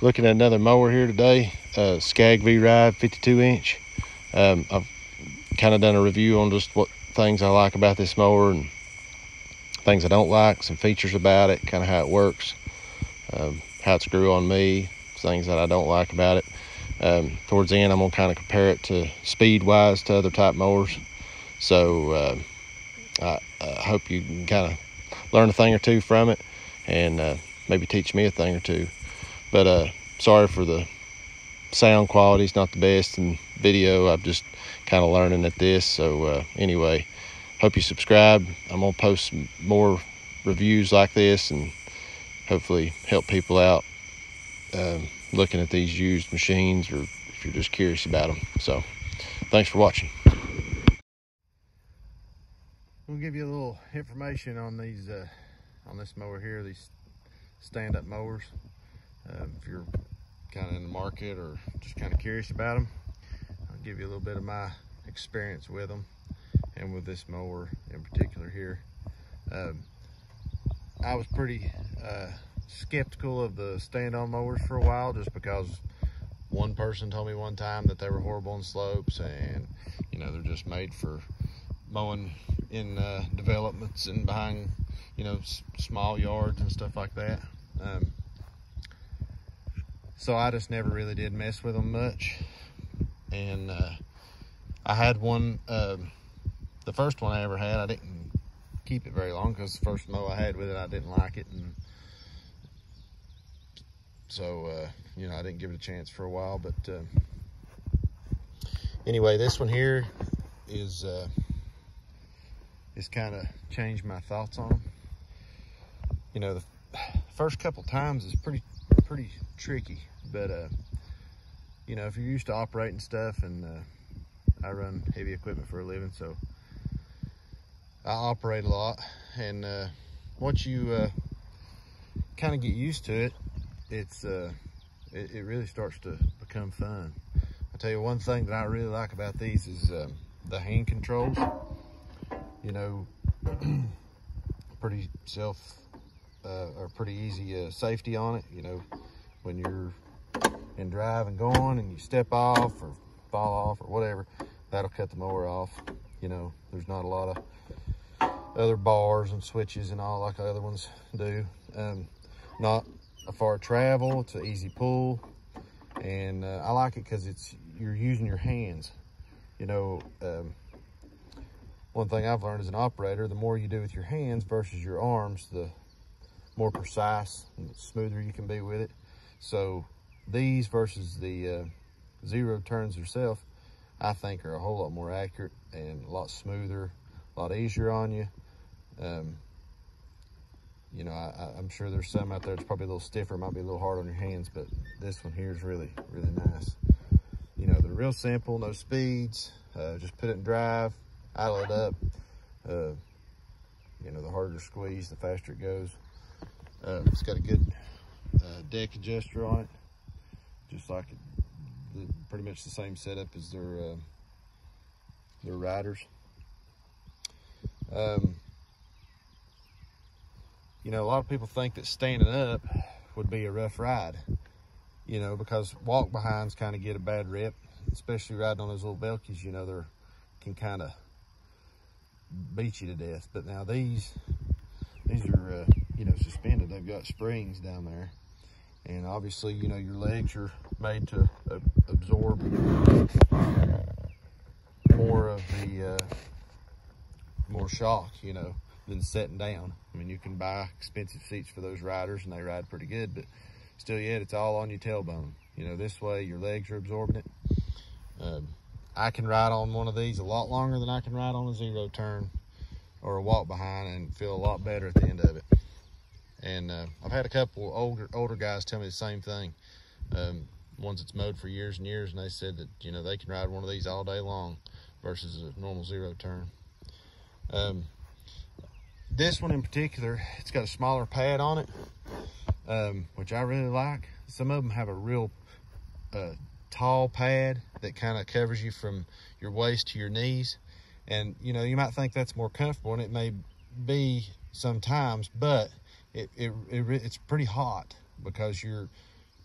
Looking at another mower here today, Scag Vride 52-inch. I've kind of done a review on just what things I like about this mower and things I don't like, some features about it, kind of how it works, how it's grew on me, things that I don't like about it. Towards the end, I'm gonna kind of compare it to speed-wise to other type mowers. So I hope you can kind of learn a thing or two from it and maybe teach me a thing or two. But sorry for the sound quality, it's not the best in video. I'm just kind of learning at this. So anyway, hope you subscribe. I'm gonna post some more reviews like this and hopefully help people out looking at these used machines, or if you're just curious about them. So thanks for watching. We'll give you a little information on these on this mower here, these stand-up mowers. If you're kind of in the market or just kind of curious about them, I'll give you a little bit of my experience with them and with this mower in particular here. I was pretty skeptical of the stand-on mowers for a while, just because one person told me one time that they were horrible on slopes, and you know, they're just made for mowing in developments and behind, you know, small yards and stuff like that. So I just never really did mess with them much. And I had one, the first one I ever had, I didn't keep it very long because the first mow I had with it, I didn't like it. And so, you know, I didn't give it a chance for a while. But anyway, this one here is kind of changed my thoughts on them. You know, the first couple times is pretty tricky, but you know, if you're used to operating stuff, and I run heavy equipment for a living, so I operate a lot, and once you kind of get used to it, it really starts to become fun. I'll tell you one thing that I really like about these is the hand controls. You know, pretty pretty easy safety on it. You know, when you're in drive and going and you step off or fall off or whatever, that'll cut the mower off. You know, there's not a lot of other bars and switches and all like the other ones do. Not a far travel, it's an easy pull, and I like it because you're using your hands. You know, one thing I've learned as an operator, the more you do with your hands versus your arms, the more precise and smoother you can be with it. So these versus the zero turns themselves, I think are a whole lot more accurate and a lot smoother, a lot easier on you. You know, I'm sure there's some out there that's probably a little stiffer, might be a little hard on your hands, but this one here is really nice. You know, they're real simple, no speeds, just put it in drive, idle it up. You know, the harder to squeeze, the faster it goes. It's got a good deck adjuster on it, just like pretty much the same setup as their riders. You know, a lot of people think that standing up would be a rough ride, you know, because walk behinds kind of get a bad rep, especially riding on those little Belkies. You know, they can kind of beat you to death. But now these are you know, suspended. They've got springs down there, and obviously, you know, your legs are made to absorb more of the more shock, you know, than sitting down. I mean, you can buy expensive seats for those riders and they ride pretty good, but still yet it's all on your tailbone. You know, this way your legs are absorbing it. I can ride on one of these a lot longer than I can ride on a zero turn or a walk behind and feel a lot better at the end of it. And I've had a couple older guys tell me the same thing. Ones that's mowed for years and years, and they said that, you know, they can ride one of these all day long versus a normal zero turn. This one in particular, it's got a smaller pad on it, which I really like. Some of them have a real tall pad that kind of covers you from your waist to your knees. And, you know, you might think that's more comfortable, and it may be sometimes, but it's pretty hot because you're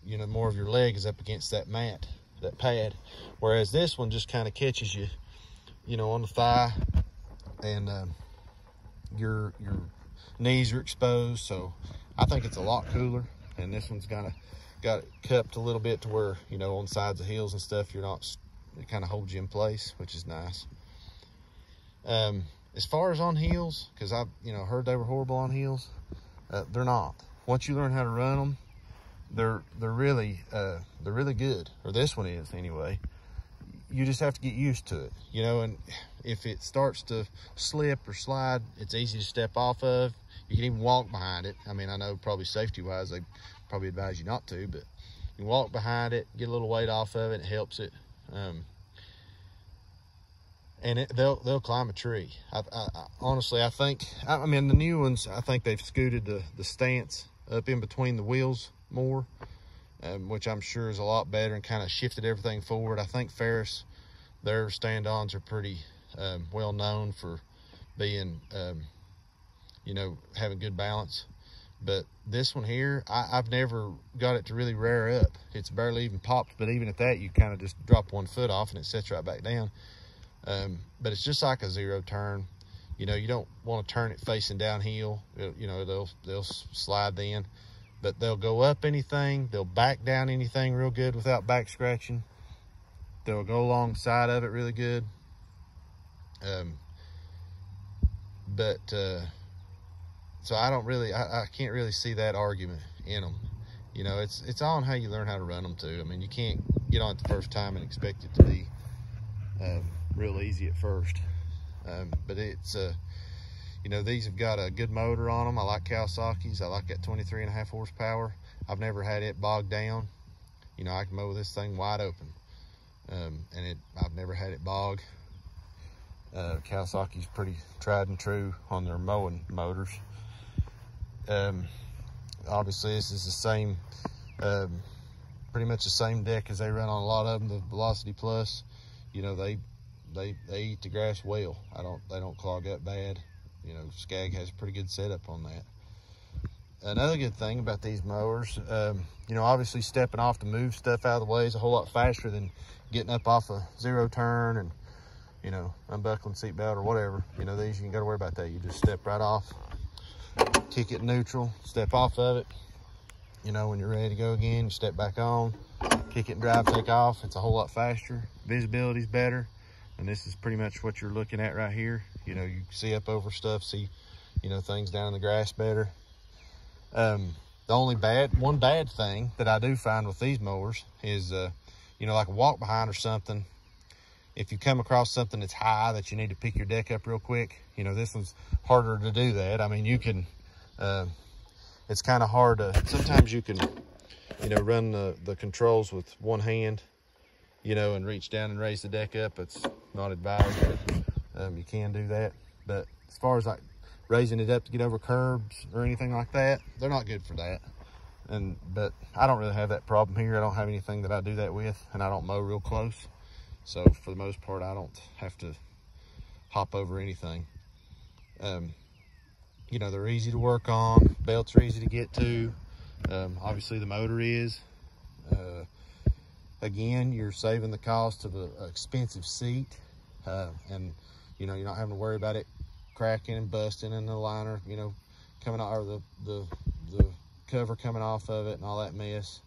you know, more of your leg is up against that mat, that pad. Whereas this one just kind of catches you, you know, on the thigh, and your knees are exposed. So I think it's a lot cooler. And this one's got it cupped a little bit to where, you know, on the sides of heels and stuff, you're not, it kind of holds you in place, which is nice. As far as on heels, because I've, you know, heard they were horrible on heels, they're not. Once you learn how to run them, they're really good, or this one is anyway. You just have to get used to it, you know. And if it starts to slip or slide, it's easy to step off of. You can even walk behind it. I mean, I know probably safety wise they probably advise you not to, but you walk behind it, get a little weight off of it, it helps it. And they'll climb a tree. I honestly, I think, I mean, the new ones, I think they've scooted the stance up in between the wheels more, which I'm sure is a lot better, and kind of shifted everything forward. I think Ferris, their stand-ons are pretty well known for being, you know, having good balance. But this one here, I've never got it to really rear up. It's barely even popped, but even at that, you kind of just drop one foot off and it sets right back down. But it's just like a zero turn. You know, you don't want to turn it facing downhill. You know, they'll slide then, but they'll go up anything. They'll back down anything real good without back scratching. They'll go alongside of it really good. So I don't really, I can't really see that argument in them. You know, it's all on how you learn how to run them too. I mean, you can't get on it the first time and expect it to be real easy at first. But it's, you know, these have got a good motor on them. I like Kawasaki's. I like that 23.5 horsepower. I've never had it bogged down. You know, I can mow this thing wide open. And I've never had it bog. Kawasaki's pretty tried and true on their mowing motors. Obviously this is the same, pretty much the same deck as they run on a lot of them, the Velocity Plus. You know, they eat the grass well. They don't clog up bad. You know, Scag has a pretty good setup on that. Another good thing about these mowers, you know, obviously stepping off to move stuff out of the way is a whole lot faster than getting up off a zero turn and, you know, unbuckling seatbelt or whatever. You know, these, you ain't got to worry about that. You just step right off, kick it neutral, step off of it. You know, when you're ready to go again, you step back on, kick it and drive, take off. It's a whole lot faster. Visibility's better. And this is pretty much what you're looking at right here. You know, you see up over stuff, see, you know, things down in the grass better. The only one bad thing that I do find with these mowers is, you know, like a walk behind or something. If you come across something that's high that you need to pick your deck up real quick, you know, this one's harder to do that. I mean, you can, it's kind of hard to, sometimes you can, you know, run the controls with one hand, you know, and reach down and raise the deck up. It's not advised, but you can do that. But as far as like raising it up to get over curbs or anything like that, they're not good for that. But I don't really have that problem here. I don't have anything that I do that with, and I don't mow real close. So for the most part, I don't have to hop over anything. You know, they're easy to work on. Belts are easy to get to. Obviously the motor is. Again, you're saving the cost of an expensive seat. And, you know, you're not having to worry about it cracking and busting and the liner, you know, coming out, or the cover coming off of it and all that mess.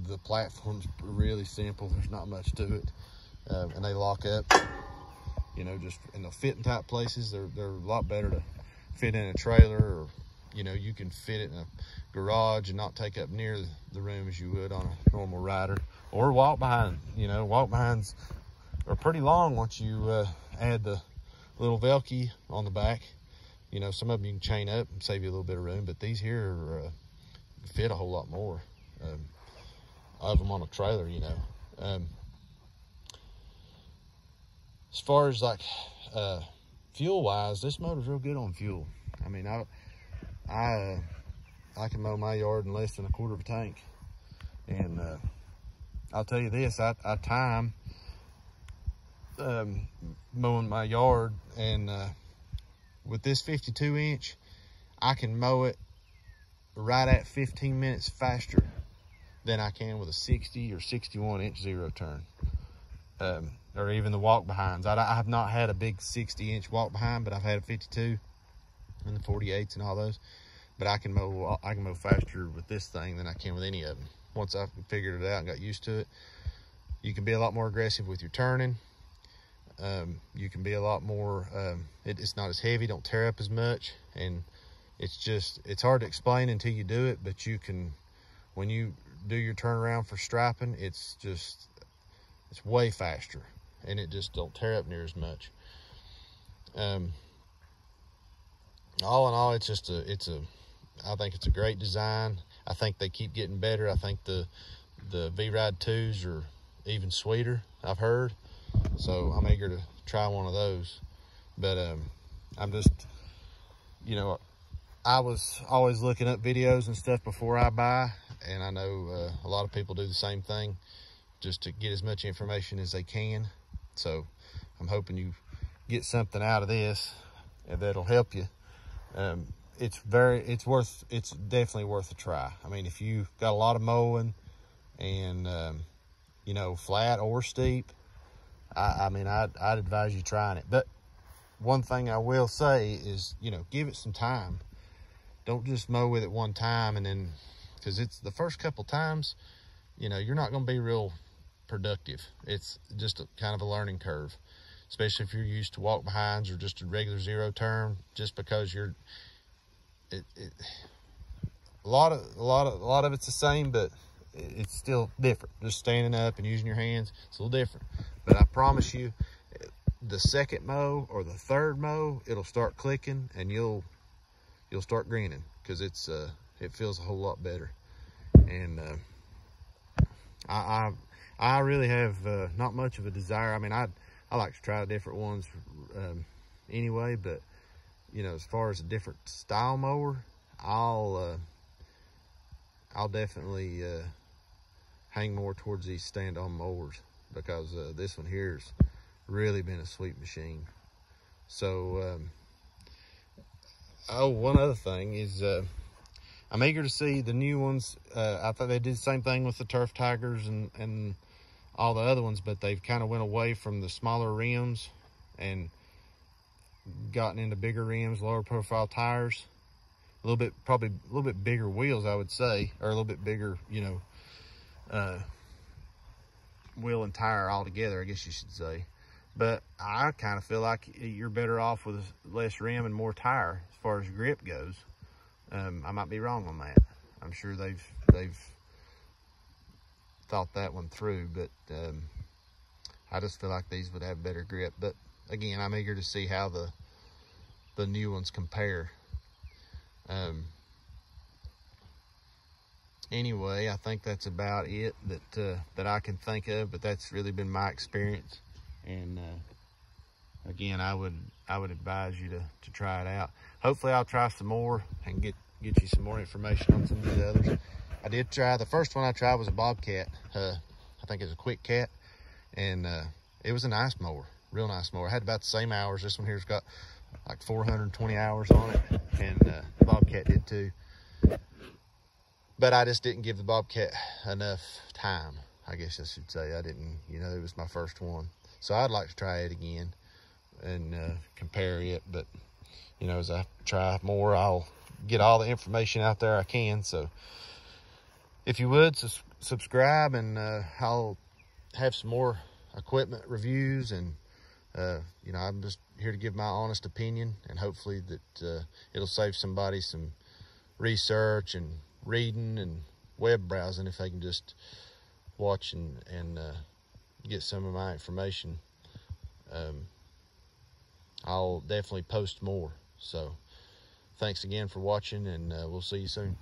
The platform's really simple. There's not much to it. And they lock up, you know, just, and they'll fit in tight places. They're a lot better to fit in a trailer, or, you know, you can fit it in a garage and not take up near the room as you would on a normal rider, or walk behind. You know, walk behinds are pretty long once you add the little Velcro on the back. You know, some of them you can chain up and save you a little bit of room, but these here fit a whole lot more of them on a trailer, you know. As far as like fuel wise, this motor's real good on fuel. I mean, I can mow my yard in less than a quarter of a tank. And I'll tell you this, I time mowing my yard, and with this 52 inch, I can mow it right at 15 minutes faster than I can with a 60 or 61 inch zero turn. Or even the walk behinds. I have not had a big 60 inch walk behind, but I've had a 52 and the 48s and all those. But I can mow faster with this thing than I can with any of them. Once I figured it out and got used to it, you can be a lot more aggressive with your turning. You can be a lot more, it's not as heavy, don't tear up as much. And it's hard to explain until you do it, but you can, when you do your turnaround for striping, it's way faster, and it just don't tear up near as much. All in all, I think it's a great design. I think they keep getting better. I think the V-Ride 2s are even sweeter, I've heard. So I'm eager to try one of those. But I'm just, you know, I was always looking up videos and stuff before I buy, and I know a lot of people do the same thing, just to get as much information as they can. So I'm hoping you get something out of this and that'll help you. It's definitely worth a try. I mean, if you've got a lot of mowing and you know, flat or steep, I'd advise you trying it. But one thing I will say is, you know, give it some time. Don't just mow with it one time and then, because it's the first couple times, you know, you're not going to be real productive. It's just kind of a learning curve, especially if you're used to walk behinds or just a regular zero turn. Just because a lot of it's the same, but it's still different. Just standing up and using your hands, it's a little different. But I promise you, the second mow or the third mow, it'll start clicking and you'll start grinning, because it feels a whole lot better. And I really have not much of a desire. I mean, I like to try different ones anyway, but you know, as far as a different style mower, I'll definitely hang more towards these stand-on mowers, because this one here's really been a sweet machine. So one other thing is, I'm eager to see the new ones. I thought they did the same thing with the Turf Tigers and all the other ones, but they've kind of went away from the smaller rims and gotten into bigger rims, lower profile tires, probably a little bit bigger wheels, I would say, or a little bit bigger, you know, wheel and tire altogether, I guess you should say. But I kind of feel like you're better off with less rim and more tire as far as grip goes. I might be wrong on that. I'm sure they've thought that one through, but I just feel like these would have better grip. But again, I'm eager to see how the new ones compare. Anyway, I think that's about it that I can think of, but that's really been my experience. And again, I would advise you to try it out. Hopefully I'll try some more and get you some more information on some of the others. I did try, the first one I tried was a Bobcat. I think it's a Quick Cat, and it was a nice mower, real nice mower. I had about the same hours. This one here's got like 420 hours on it, and the Bobcat did too. But I just didn't give the Bobcat enough time, I guess I should say. I didn't, you know, it was my first one. So I'd like to try it again and compare it. But, you know, as I try more, I'll get all the information out there I can. So if you would, subscribe, and I'll have some more equipment reviews. And, you know, I'm just here to give my honest opinion, and hopefully that it'll save somebody some research and reading and web browsing if they can just watch and get some of my information. I'll definitely post more. So thanks again for watching, and we'll see you soon.